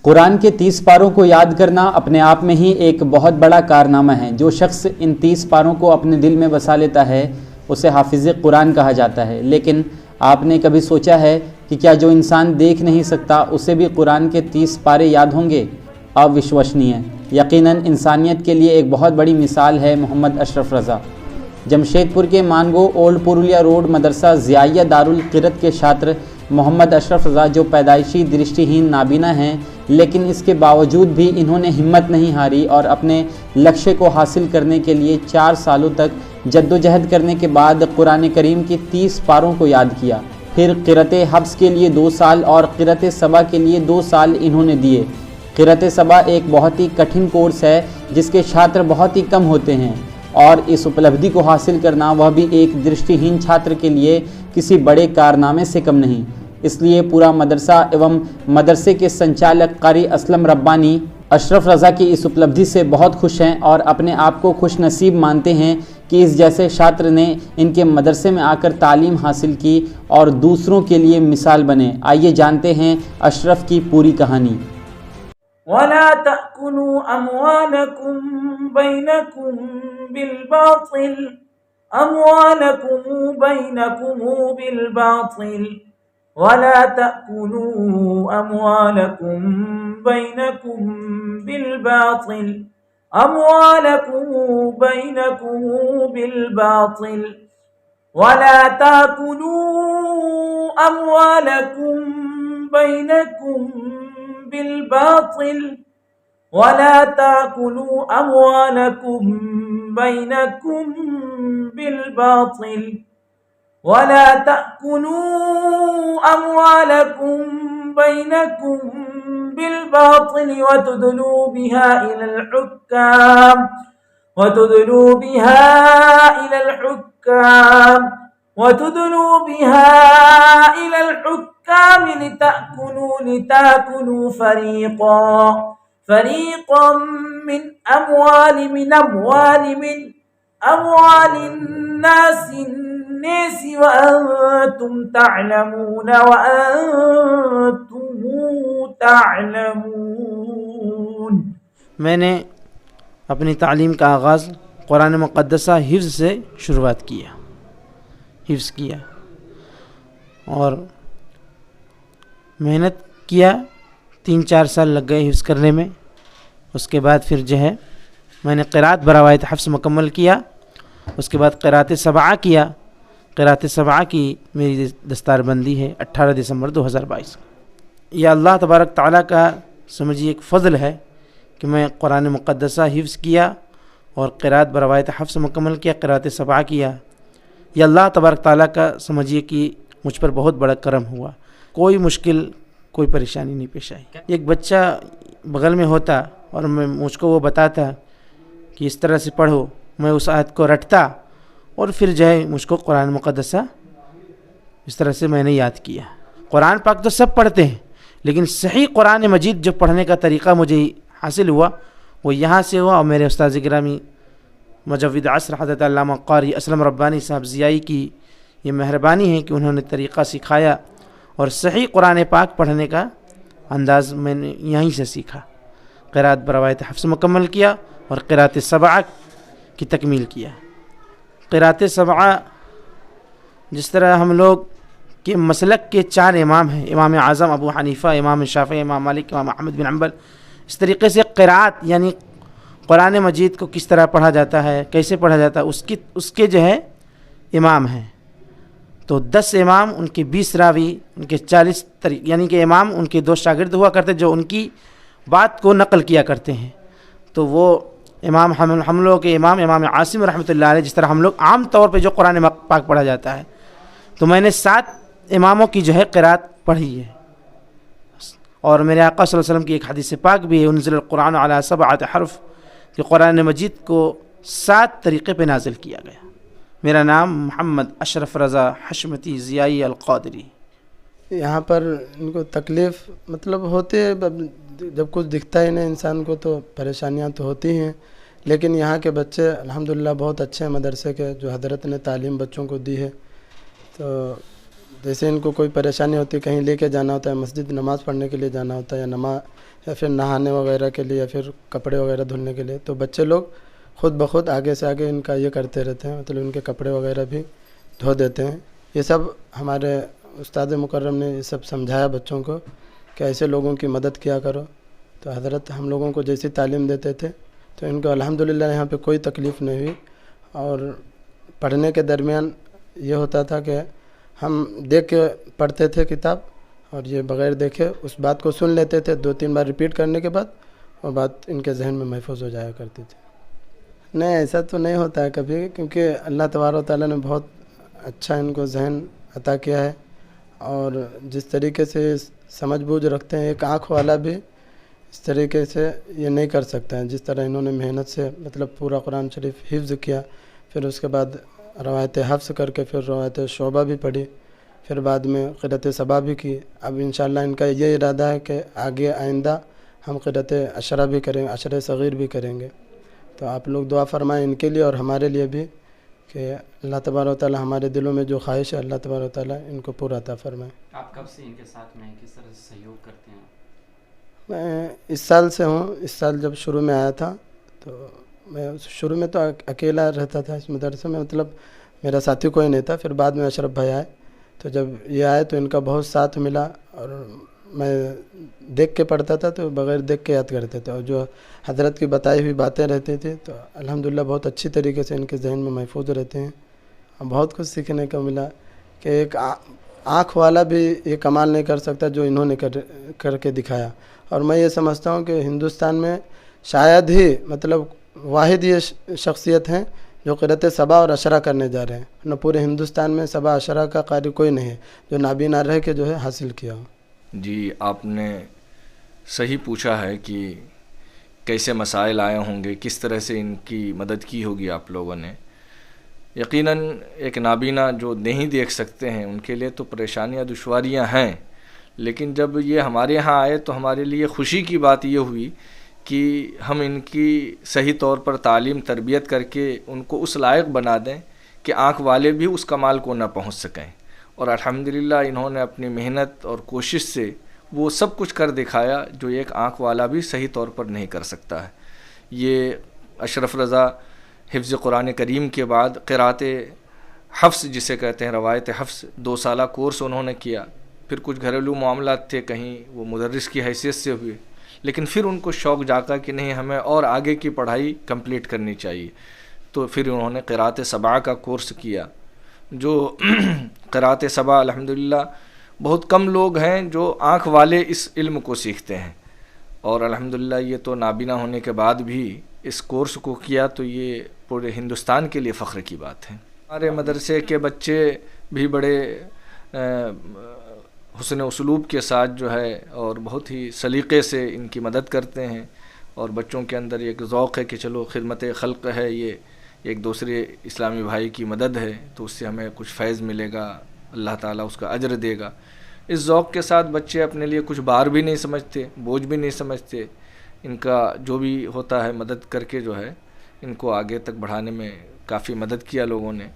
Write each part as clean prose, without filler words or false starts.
قرآن کے 30 پاروں کو یاد کرنا اپنے آپ میں ہی ایک بہت بڑا کارنامہ ہے۔ جو شخص ان 30 پاروں کو اپنے دل میں بسا لیتا ہے اسے حافظ قرآن کہا جاتا ہے۔ لیکن آپ نے کبھی سوچا ہے کہ کیا جو انسان دیکھ نہیں سکتا اسے بھی قرآن کے 30 پارے یاد ہوں گے؟ اوشوشنیہ۔ یقیناً انسانیت کے لیے ایک بہت بڑی مثال ہے محمد اشرف رضا۔ جمشید پور کے مانگو اولڈ پرولیا روڈ مدرسہ ضیائیہ دارالقرت کے چھاتر محمد اشرف رضا جو پیدائشی درشٹی ہین نابینا ہیں، لیکن اس کے باوجود بھی انہوں نے ہمت نہیں ہاری اور اپنے لکشے کو حاصل کرنے کے لیے 4 سالوں تک جدوجہد کرنے کے بعد قرآن کریم کی 30 پاروں کو یاد کیا۔ پھر قرأت حفظ کے لیے 2 سال اور قرأت سبا کے لیے 2 سال انہوں نے دیے۔ قرأت سبا ایک بہت ہی کٹھن کورس ہے جس کے چھاتر بہت ہی کم ہوتے ہیں، اور اس اپلبدھی کو حاصل کرنا وہ بھی ایک درشٹی ہین چھاتر کے لیے کسی بڑے کارنامے سے کم نہیں۔ اس لیے پورا مدرسہ ایوم مدرسے کے سنچالک قاری اسلم ربانی اشرف رضا کی اس اپلبدھی سے بہت خوش ہیں اور اپنے آپ کو خوش نصیب مانتے ہیں کہ اس جیسے چھاتر نے ان کے مدرسے میں آ کر تعلیم حاصل کی اور دوسروں کے لیے مثال بنے۔ آئیے جانتے ہیں اشرف کی پوری کہانی۔ وَلَا تَأْكُلُوا أَمْوَالَكُمْ بَيْنَكُمْ بِالْبَاطِلِ وَلَا تَأْكُلُوا أَمْوَالَكُمْ بَيْنَكُمْ بِالْبَاطِلِ وَلَا تَأْكُلُوا أَمْوَالَكُمْ بَيْنَكُمْ بالباطل ولا تأكلوا أموالكم بينكم بالباطل ولا تأكلوا أموالكم بينكم بالباطل وتدلوا بها إلى الحكام لتأكلوا فريقا من أموال الناس وأنتم تعلمون۔ میں نے اپنی تعلیم کا آغاز قرآن مقدسہ حفظ سے شروعات حفظ کیا اور محنت کیا، 3-4 سال لگ گئے حفظ کرنے میں۔ اس کے بعد پھر میں نے قرأت بروایت حفظ مکمل کیا۔ اس کے بعد قرأت سبعہ کیا۔ قرأت سبعہ کی میری دستار بندی ہے 18 دسمبر 2022۔ یہ اللہ تبارک تعالیٰ کا سمجھیے ایک فضل ہے کہ میں قرآن مقدسہ حفظ کیا اور قرأت بروایت حفظ مکمل کیا، قرأت سبعہ کیا۔ یہ اللہ تبارک تعالیٰ کا سمجھیے کہ مجھ پر بہت بڑا کرم ہوا، کوئی مشکل کوئی پریشانی نہیں پیش آئی۔ ایک بچہ بغل میں ہوتا اور مجھ کو وہ بتاتا کہ اس طرح سے پڑھو، میں اس آیت کو رٹتا اور پھر مجھ کو قرآن مقدسہ اس طرح سے میں نے یاد کیا۔ قرآن پاک تو سب پڑھتے ہیں، لیکن صحیح قرآن مجید جو پڑھنے کا طریقہ مجھے حاصل ہوا وہ یہاں سے ہوا، اور میرے استاذ گرامی مجود عصر حضرت علامہ قاری اسلم ربانی صاحب ضیائی کی یہ مہربانی ہے کہ انہوں نے طریقہ سکھایا، اور صحیح قرآن پاک پڑھنے کا انداز میں نے یہیں سے سیکھا۔ قرأت بروایت حفظ مکمل کیا اور قرأت سبعہ کی تکمیل کیا۔ قرأت سبعہ جس طرح ہم لوگ کے مسلک کے 4 امام ہیں، امام اعظم ابو حنیفہ، امام شافعی، امام مالک، امام احمد بن حنبل، اس طریقے سے قرأت یعنی قرآن مجید کو کس طرح پڑھا جاتا ہے، کیسے پڑھا جاتا ہے، اس کے امام ہیں۔ تو 10 امام، ان کے 20 راوی، ان کے 40 یعنی کہ امام ان کے 2 شاگرد ہوا کرتے جو ان کی بات کو نقل کیا کرتے ہیں۔ تو وہ امام ہم لوگوں کے امام عاصم رحمۃ اللہ علیہ، جس طرح ہم لوگ عام طور پہ جو قرآن پاک پڑھا جاتا ہے، تو میں نے 7 اماموں کی قرأت پڑھی ہے۔ اور میرے آقا صلی اللہ علیہ وسلم کی ایک حدیث پاک بھی ہے، انزل القرآن علی 7 حرف، کہ قرآن مجید کو 7 طریقے پہ نازل کیا گیا۔ میرا نام محمد اشرف رضا حشمتی ضیائی القادری۔ یہاں پر ان کو تکلیف ہوتے جب کچھ دکھتا ہی نہیں انسان کو تو پریشانیاں تو ہوتی ہیں، لیکن یہاں کے بچے الحمدللہ بہت اچھے ہیں مدرسے کے، جو حضرت نے تعلیم بچوں کو دی ہے۔ تو जैसे इनको कोई परेशानी होती है, कहीं लेके जाना होता है, मस्जिद नमाज़ पढ़ने के लिए जाना होता है, या या फिर नहाने वगैरह के लिए, या फिर कपड़े वगैरह धुलने के लिए, तो बच्चे लोग खुद ब खुद आगे से आगे इनका ये करते रहते हैं, मतलब इनके कपड़े वगैरह भी धो देते हैं। ये सब हमारे उस्ताद मुकर्रम ने ये सब समझाया बच्चों को कि ऐसे लोगों की मदद किया करो। तो हज़रत हम लोगों को जैसी तालीम देते थे तो इनको अल्हम्दुलिल्लाह यहाँ पे कोई तकलीफ़ नहीं हुई। और पढ़ने के दरमियान ये होता था कि हम देख के पढ़ते थे किताब, और ये बग़ैर देखे उस बात को सुन लेते थे, 2-3 बार रिपीट करने के बाद वो बात इनके जहन में महफूज हो जाया करती थी। नहीं, ऐसा तो नहीं होता है कभी, क्योंकि अल्लाह तबारक व तआला ने बहुत अच्छा इनको जहन अता किया है। और जिस तरीके से समझ बूझ रखते हैं, एक आँख वाला भी इस तरीके से ये नहीं कर सकता है जिस तरह इन्होंने मेहनत से मतलब पूरा कुरान शरीफ हिफ्ज़ किया, फिर उसके बाद रवायत हफ्स करके फिर रवायत शोबा भी पढ़ी, फिर बाद में क़िरात सबा भी की। अब इंशाअल्लाह इनका ये इरादा है कि आगे आइंदा हम क़िरात अशरा भी करेंगे, अशर सग़ीर भी करेंगे। तो आप लोग दुआ फरमाएं इनके लिए और हमारे लिए भी कि अल्लाह तबारक व तआला हमारे दिलों में जो ख्वाहिश है अल्लाह तबारक व तआला इनको पूरा अता फरमाए। आप कब से इनके साथ में हैं, किस तरह से सहयोग करते हैं? मैं इस साल से हूँ। इस साल जब शुरू में आया था तो मैं शुरू में तो अकेला रहता था इस मदरसे में, मतलब मेरा साथी कोई नहीं था। फिर बाद में अशरफ भाई आए, तो जब ये आए तो इनका बहुत साथ मिला, और मैं देख के पढ़ता था तो बग़ैर देख के याद करते थे, और जो हज़रत की बताई हुई बातें रहती थी तो अल्हम्दुलिल्लाह बहुत अच्छी तरीके से इनके जहन में महफूज रहते हैं। और बहुत कुछ सीखने को मिला कि एक आँख वाला भी ये कमाल नहीं कर सकता जो इन्होंने करके दिखाया। और मैं ये समझता हूँ कि हिंदुस्तान में शायद ही मतलब वाहिद ये शख्सियत हैं जो क़िरात सबा और अशरा करने जा रहे हैं, न पूरे हिंदुस्तान में सबा अशरा का कारी कोई नहीं है जो नाबीना रह के जो है हासिल किया हो। जी, आपने सही पूछा है कि कैसे मसाइल आए होंगे, किस तरह से इनकी मदद की होगी आप लोगों ने। यकीनन एक नाबीना जो नहीं देख सकते हैं उनके लिए तो परेशानियां दुश्वारियां हैं, लेकिन जब ये हमारे यहाँ आए तो हमारे लिए ख़ुशी की बात ये हुई कि हम इनकी सही तौर पर तालीम तरबियत करके उनको उस लायक बना दें कि आँख वाले भी उस कमाल को ना पहुँच सकें। और अल्हम्दुलिल्लाह इन्होंने अपनी मेहनत और कोशिश से वो सब कुछ कर दिखाया जो एक आँख वाला भी सही तौर पर नहीं कर सकता है। ये अशरफ रज़ा हिफ्ज़ कुरान करीम के बाद क़िरात हफ्स जिसे कहते हैं रवायत हफ्स 2 साला कोर्स उन्होंने किया। फिर कुछ घरेलू मामलात थे, कहीं वो मुदर्रिस की हैसियत से हुए, लेकिन फिर उनको शौक़ जागा कि नहीं हमें और आगे की पढ़ाई कंप्लीट करनी चाहिए। तो फिर उन्होंने क़िरात सबा का कोर्स किया। जो क़िरात सबा अल्हम्दुलिल्लाह बहुत कम लोग हैं जो आँख वाले इस इल्म को सीखते हैं, और अल्हम्दुलिल्लाह ये तो नाबीना होने के बाद भी इस कोर्स को किया, तो ये पूरे हिंदुस्तान के लिए फ़ख्र की बात है। हमारे मदरसे के बच्चे भी बड़े हुस्न उसलूब के साथ जो है और बहुत ही सलीक़े से इनकी मदद करते हैं, और बच्चों के अंदर एक ज़ौक़ है कि चलो खिदमत खल्क़ है, ये एक दूसरे इस्लामी भाई की मदद है तो उससे हमें कुछ फैज़ मिलेगा, अल्लाह ताला उसका अजर देगा। इस ज़ौक़ के साथ बच्चे अपने लिए कुछ बार भी नहीं समझते, बोझ भी नहीं समझते। इनका जो भी होता है मदद करके जो है इनको आगे तक बढ़ाने में काफ़ी मदद किया लोगों ने।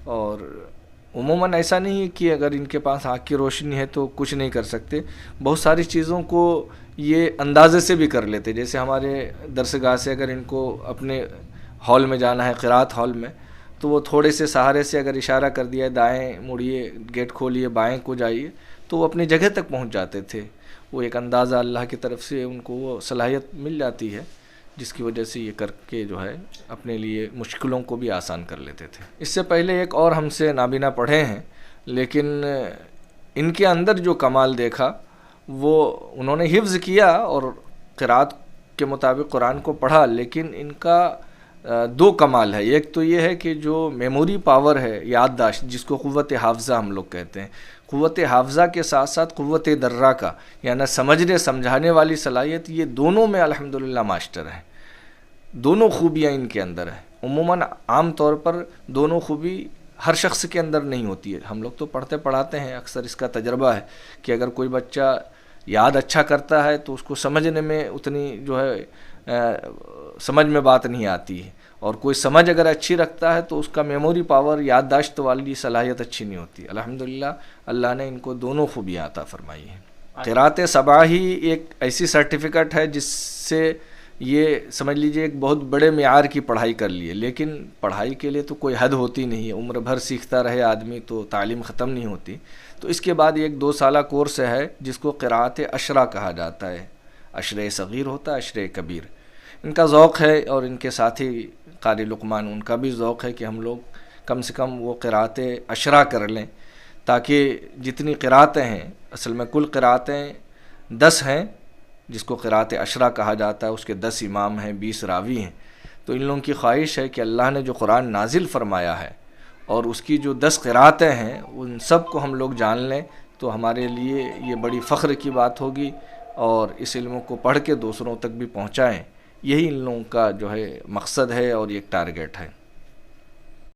और उमूमन ऐसा नहीं है कि अगर इनके पास आँख की रोशनी है तो कुछ नहीं कर सकते, बहुत सारी चीज़ों को ये अंदाज़े से भी कर लेते। जैसे हमारे दरसगाह से अगर इनको अपने हॉल में जाना है, क़िरात हॉल में, तो वो थोड़े से सहारे से अगर इशारा कर दिया दाएं मुड़िए, गेट खोलिए, बाएं को जाइए, तो वो अपनी जगह तक पहुंच जाते थे। वो एक अंदाज़ा अल्लाह की तरफ से उनको वो सलाहियत मिल जाती है जिसकी वजह से ये करके जो है अपने लिए मुश्किलों को भी आसान कर लेते थे। इससे पहले एक और हमसे नाबीना पढ़े हैं, लेकिन इनके अंदर जो कमाल देखा वो उन्होंने हिफ्ज़ किया और क़िरात के मुताबिक कुरान को पढ़ा, लेकिन इनका 2 कमाल है। एक तो ये है कि जो मेमोरी पावर है, याददाश्त, जिसको क़ुव्वत हाफ़ज़ा हम लोग कहते हैं, क़ुव्वत हाफ़ज़ा के साथ साथ क़ुव्वत दर्रा का यानी समझने समझाने वाली सलाहियत, ये दोनों में अल्हम्दुलिल्लाह मास्टर हैं। दोनों खूबियाँ इनके अंदर हैं। उमूमन आम तौर पर दोनों खूबी हर शख्स के अंदर नहीं होती है। हम लोग तो पढ़ते पढ़ाते हैं, अक्सर इसका तजर्बा है कि अगर कोई बच्चा याद अच्छा करता है तो उसको समझने में उतनी जो है समझ में बात नहीं आती है, اور کوئی سمجھ اگر اچھی رکھتا ہے تو اس کا میموری پاور، یادداشت والی صلاحیت اچھی نہیں ہوتی. الحمدللہ اللہ نے ان کو دونوں خوبیاں عطا فرمائی ہیں. قرأت سبع ہی ایک ایسی سرٹیفکیٹ ہے جس سے یہ سمجھ لیجئے ایک بہت بڑے معیار کی پڑھائی کر لی ہے. لیکن پڑھائی کے لیے تو کوئی حد ہوتی نہیں ہے، عمر بھر سیکھتا رہے آدمی تو تعلیم ختم نہیں ہوتی. تو اس کے بعد ایک 2 سالہ کورس ہے جس کو قرأت عشرہ کہا جاتا ہے. عشرہ صغیر ہوتا ہے، عشرہ کبیر. ان کا ذوق ہے اور ان کے ساتھی قاری لقمان ان کا بھی ذوق ہے کہ ہم لوگ کم سے کم وہ قرأت عشرہ کر لیں، تاکہ جتنی قرأتیں ہیں، اصل میں کل قرأتیں 10 ہیں جس کو قرأت عشرہ کہا جاتا ہے. اس کے 10 امام ہیں، 20 راوی ہیں. تو ان لوگوں کی خواہش ہے کہ اللہ نے جو قرآن نازل فرمایا ہے اور اس کی جو 10 قرأتیں ہیں ان سب کو ہم لوگ جان لیں تو ہمارے لیے یہ بڑی فخر کی بات ہوگی، اور اس علم کو پڑھ کے دوسروں تک بھی پہنچائیں. یہی ان لوگوں کا جو ہے مقصد ہے اور ایک ٹارگیٹ ہے.